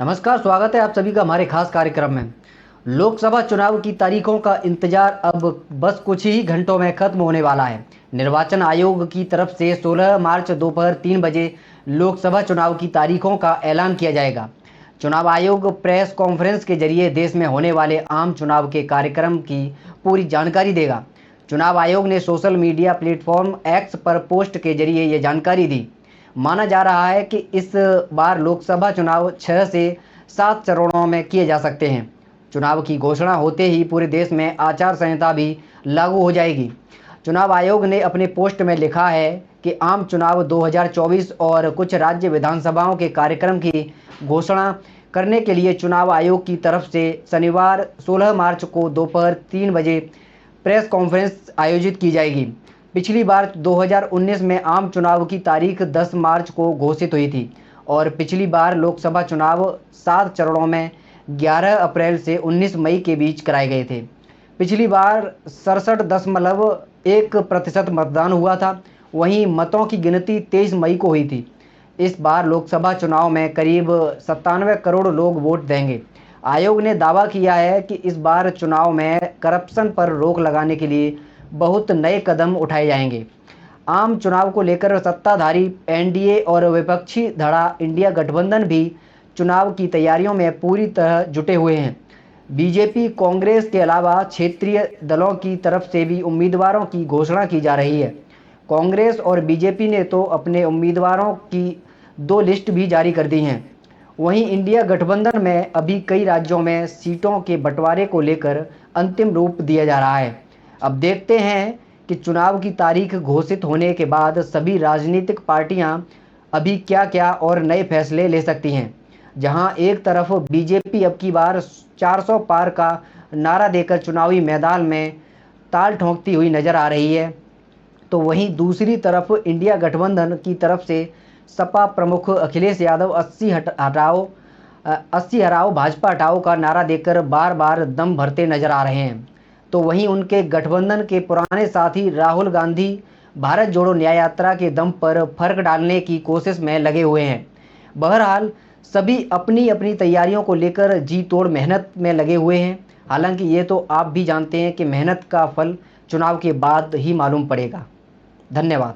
नमस्कार, स्वागत है आप सभी का हमारे खास कार्यक्रम में। लोकसभा चुनाव की तारीखों का इंतजार अब बस कुछ ही घंटों में खत्म होने वाला है। निर्वाचन आयोग की तरफ से 16 मार्च दोपहर 3 बजे लोकसभा चुनाव की तारीखों का ऐलान किया जाएगा। चुनाव आयोग प्रेस कॉन्फ्रेंस के जरिए देश में होने वाले आम चुनाव के कार्यक्रम की पूरी जानकारी देगा। चुनाव आयोग ने सोशल मीडिया प्लेटफॉर्म एक्स पर पोस्ट के जरिए ये जानकारी दी। माना जा रहा है कि इस बार लोकसभा चुनाव 6 से 7 चरणों में किए जा सकते हैं। चुनाव की घोषणा होते ही पूरे देश में आचार संहिता भी लागू हो जाएगी। चुनाव आयोग ने अपने पोस्ट में लिखा है कि आम चुनाव 2024 और कुछ राज्य विधानसभाओं के कार्यक्रम की घोषणा करने के लिए चुनाव आयोग की तरफ से शनिवार 16 मार्च को दोपहर 3 बजे प्रेस कॉन्फ्रेंस आयोजित की जाएगी। पिछली बार 2019 में आम चुनाव की तारीख 10 मार्च को घोषित हुई थी और पिछली बार लोकसभा चुनाव 7 चरणों में 11 अप्रैल से 19 मई के बीच कराए गए थे। पिछली बार 67.1% मतदान हुआ था, वहीं मतों की गिनती 23 मई को हुई थी। इस बार लोकसभा चुनाव में करीब 97 करोड़ लोग वोट देंगे। आयोग ने दावा किया है कि इस बार चुनाव में करप्शन पर रोक लगाने के लिए बहुत नए कदम उठाए जाएंगे। आम चुनाव को लेकर सत्ताधारी एनडीए और विपक्षी धड़ा इंडिया गठबंधन भी चुनाव की तैयारियों में पूरी तरह जुटे हुए हैं। बीजेपी, कांग्रेस के अलावा क्षेत्रीय दलों की तरफ से भी उम्मीदवारों की घोषणा की जा रही है। कांग्रेस और बीजेपी ने तो अपने उम्मीदवारों की 2 लिस्ट भी जारी कर दी हैं। वहीं इंडिया गठबंधन में अभी कई राज्यों में सीटों के बंटवारे को लेकर अंतिम रूप दिया जा रहा है। अब देखते हैं कि चुनाव की तारीख घोषित होने के बाद सभी राजनीतिक पार्टियां अभी क्या-क्या और नए फैसले ले सकती हैं। जहां एक तरफ बीजेपी अब की बार 400 पार का नारा देकर चुनावी मैदान में ताल ठोंकती हुई नजर आ रही है, तो वहीं दूसरी तरफ इंडिया गठबंधन की तरफ से सपा प्रमुख अखिलेश यादव 80 हटाओ भाजपा हटाओ का नारा देकर बार बार दम भरते नजर आ रहे हैं। तो वहीं उनके गठबंधन के पुराने साथी राहुल गांधी भारत जोड़ो न्याय यात्रा के दम पर फर्क डालने की कोशिश में लगे हुए हैं। बहरहाल सभी अपनी अपनी तैयारियों को लेकर जी तोड़ मेहनत में लगे हुए हैं। हालांकि ये तो आप भी जानते हैं कि मेहनत का फल चुनाव के बाद ही मालूम पड़ेगा। धन्यवाद।